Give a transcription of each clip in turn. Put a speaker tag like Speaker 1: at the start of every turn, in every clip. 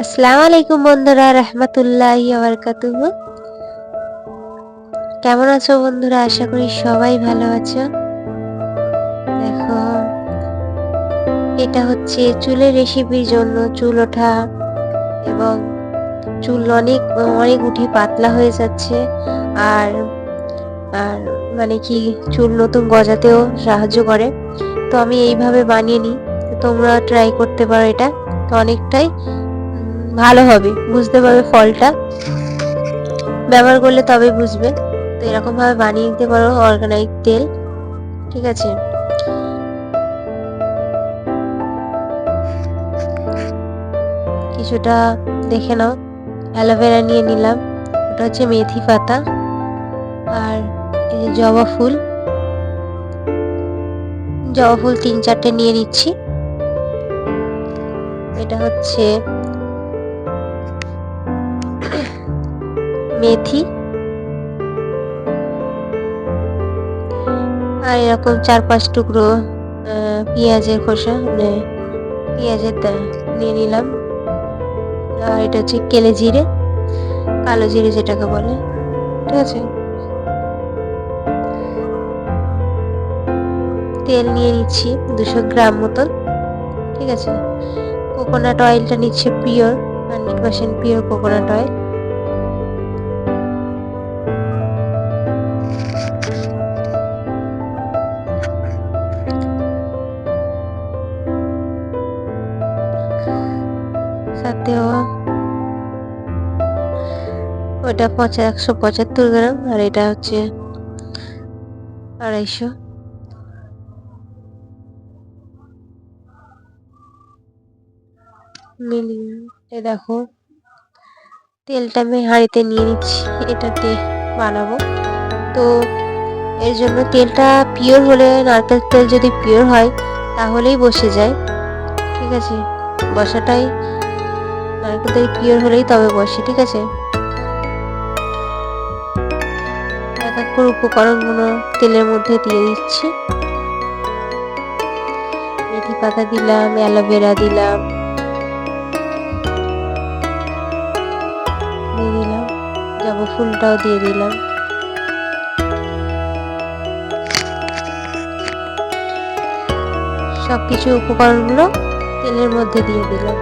Speaker 1: আসসালামু আলাইকুম বন্ধুরা, রাহমাতুল্লাহি ওয়া বারাকাতুহু। কেমন আছো বন্ধুরা? আশা করি সবাই ভালো আছো। দেখো, এটা হচ্ছে চুলের রেসিপির জন্য চুল ওঠা এবং চুল অনেক অনেক উঠে পাতলা হয়ে যাচ্ছে। আর আর মানে কি, চুল নতুন গজাতেও সাহায্য করে। তো আমি এইভাবে বানিয়ে নিই, তোমরা ট্রাই করতে পারো। এটা তো অনেকটাই ভালো হবে, বুঝতে পারবে ফলটা ব্যবহার করলে, তবে বুঝবে। তো এরকম ভাবে বানিয়ে নিতে পারো অর্গানিক তেল। ঠিক আছে, কিছুটা দেখে নাও। অ্যালোভেরা নিয়ে নিলাম, ওটা হচ্ছে মেথি পাতা। আর এই যে জবা ফুল, জবা ফুল 3-4টে নিয়ে নিচ্ছি। এটা হচ্ছে মেথি। আর এরকম 4-5 টুকরো পেঁয়াজের খোসা, মানে পেঁয়াজের নিয়ে নিলাম। আর এটা হচ্ছে কেলে জিরে, কালো জিরে যেটাকে বলে। ঠিক আছে, তেল নিয়ে নিচ্ছি 200 গ্রাম মতন। ঠিক আছে, কোকোনাট অয়েলটা নিচ্ছে পিওর, 100% পিওর কোকোনাট অয়েল। সাথেও ওটা 175 গ্রাম, আর এটা হচ্ছে 250 মিলি। এ দেখো, তেলটা আমি হাঁড়িতে নিয়ে নিচ্ছি, এটাতে বানাবো। তো এর জন্য তেলটা পিওর হলে, নারকেল তেল যদি পিওর হয় তাহলেই বসে যায়। ঠিক আছে, বসাটাই নারকেল তেল পিওর হলেই তবে বসে। ঠিক আছে, এক এক করে উপকরণগুলো তেলের মধ্যে দিয়ে দিচ্ছি। মেথি পাতা দিলাম, অ্যালোভেরা দিলাম, দিয়ে দিলাম জবা ফুলটাও দিয়ে দিলাম। সবকিছু উপকরণগুলো তেলের মধ্যে দিয়ে দিলাম।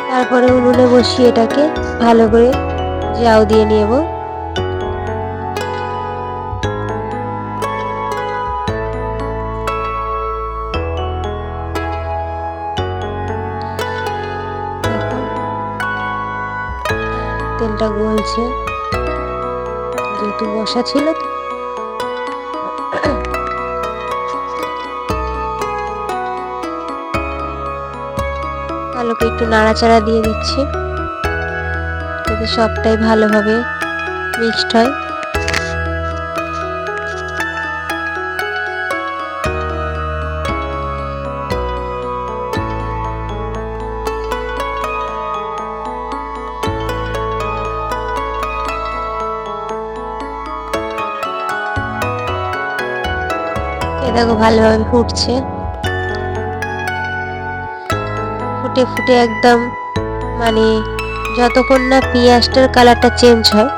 Speaker 1: তারপরে উনুনে বসিয়ে এটাকে ভালো করে জাউ দিয়ে নেব। তেলটা গলছে, যেহেতু বসা ছিল। ভালো করে একটু নাড়াচাড়া দিয়ে দিচ্ছি, যাতে সবটাই ভালোভাবে মিক্সড হয়। এ দেখো, ভালোভাবে ফুটছে, ফুটে ফুটে একদম, মানে যতক্ষণ না পেঁয়াজটার কালারটা চেঞ্জ হয়,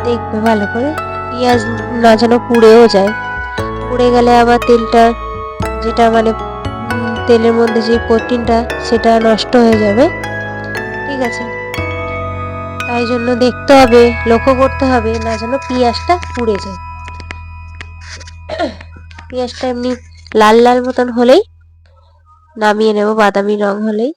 Speaker 1: দেখবে ভালো করে পেঁয়াজ না যেন পুড়েও যায়। পুড়ে গেলে আবার তেলটা, যেটা মানে তেলের মধ্যে যে প্রোটিনটা, সেটা নষ্ট হয়ে যাবে। ঠিক আছে, তাই জন্য দেখতে হবে, লক্ষ্য করতে হবে না যেন পেঁয়াজটা পুড়ে যায়। পেঁয়াজটা এমনি লাল লাল মতন হলেই নামিয়ে নেব, বাদামি রং হলেই।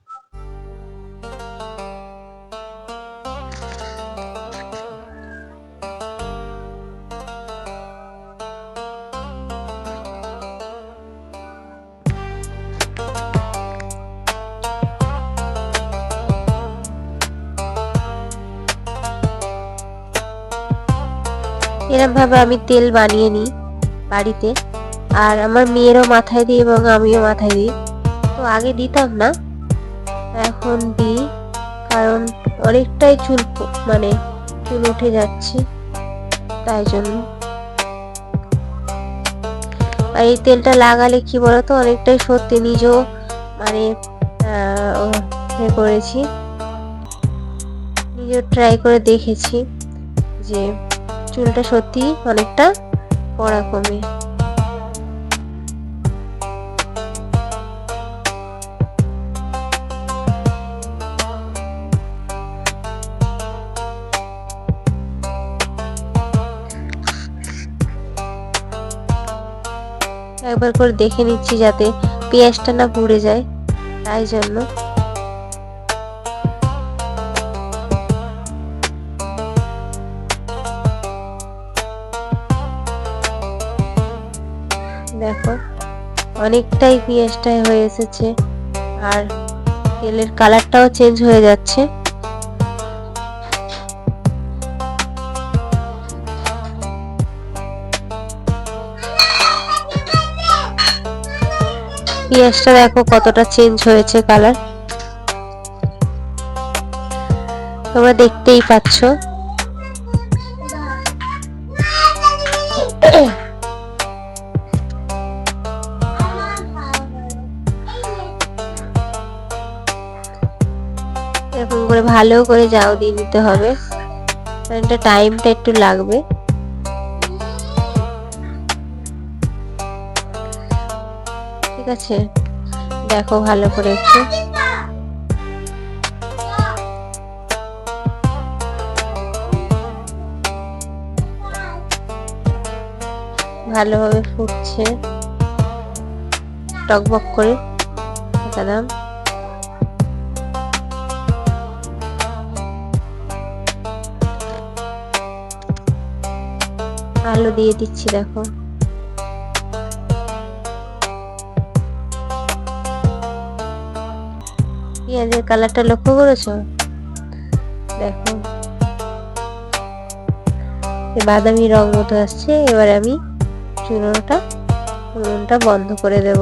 Speaker 1: এরকম ভাবে আমি তেল বানিয়ে নিই বাড়িতে, আর আমার মেয়েরও মাথায় দিই এবং আমিও মাথায় দিই। তো আগে দিতাম না, এখন দিই, কারণ অনেকটাই চুল, মানে চুল উঠে যাচ্ছে, তাই জন্য। আর এই তেলটা লাগালে কি বলতো, অনেকটাই সত্যি নিজেও মানে করেছি, নিজেও ট্রাই করে দেখেছি যে চুলটা সত্যি অনেকটা পড়া কমে। একবার করে দেখে নিচ্ছি যাতে পেঁয়াজটা না পুড়ে যায়, তাই জন্য। দেখো অনেকটাই পেঁয়াজটাই হয়ে এসেছে, আর তেলের কালারটাও চেঞ্জ হয়ে যাচ্ছে। পেঁয়াজটা দেখো কতটা চেঞ্জ হয়েছে কালার, তোমরা দেখতেই পাচ্ছ। এরকম করে ভালো করে জাউ দিয়ে দিতে হবে, এটা টাইমটা একটু লাগবে। ঠিক আছে, দেখো ভালো করে একটু ভালোভাবে ফুটছে, টকবক করে একদম। আলু দিয়ে দিচ্ছি, দেখো পেঁয়াজের কালারটা লক্ষ্য করেছো? দেখো বাদামি রং মতো আসছে। এবার আমি চুলাটা বন্ধ করে দেব।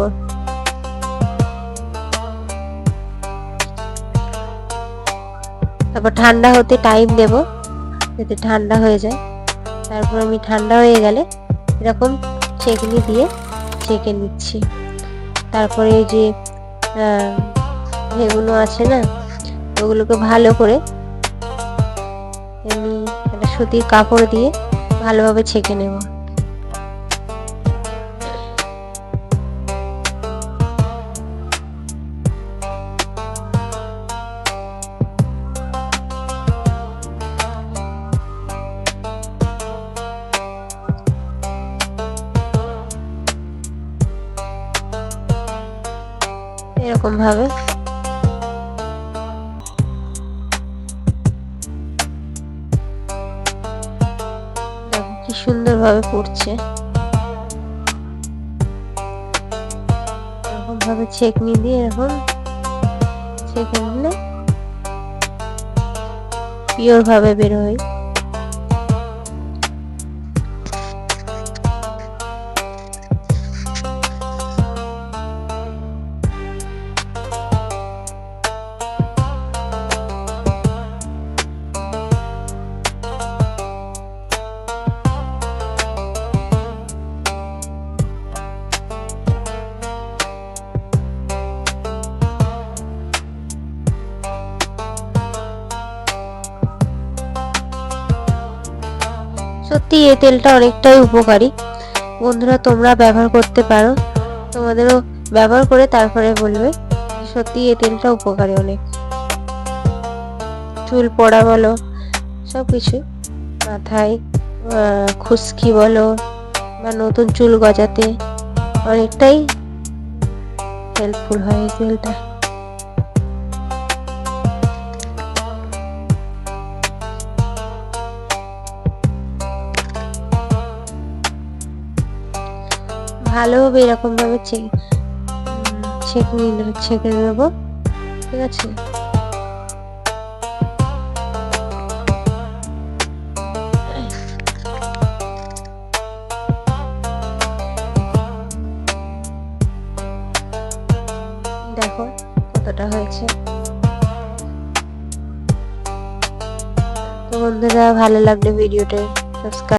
Speaker 1: তারপর ঠান্ডা হতে টাইম দেব, যাতে ঠান্ডা হয়ে যায়। তারপর আমি ঠান্ডা হয়ে গেলে এরকম ছেঁকনি দিয়ে ছেঁকে নিচ্ছি। তারপরে এই যে এগুলো আছে না, ওগুলোকে ভালো করে আমি একটা সুতির কাপড় দিয়ে ভালোভাবে ছেঁকে নেব। এরকম ভাবে দেখো কি সুন্দর ভাবে ফুটছে। এরকম ভাবে ছেঁকনি দিয়ে এরকম ছেঁকে নিলে পিওর ভাবে বের হয়। সত্যি এই তেলটা অনেকটাই উপকারী, বন্ধুরা তোমরা ব্যবহার করতে পারো, তোমাদেরও ব্যবহার করে তারপরে বলবে সত্যি এই তেলটা উপকারী অনেক। চুল পড়া বলো, সবকিছু, মাথায় খুশকি বলো বা নতুন চুল গজাতে অনেকটাই হেল্পফুল হয় এই তেলটা। ভালোভাবে এরকম ভাবে ছেঁকে দেবো। ঠিক আছে, দেখো কতটা হয়েছে। তো বন্ধুরা ভালো লাগলে ভিডিওটা সাবস্ক্রাইব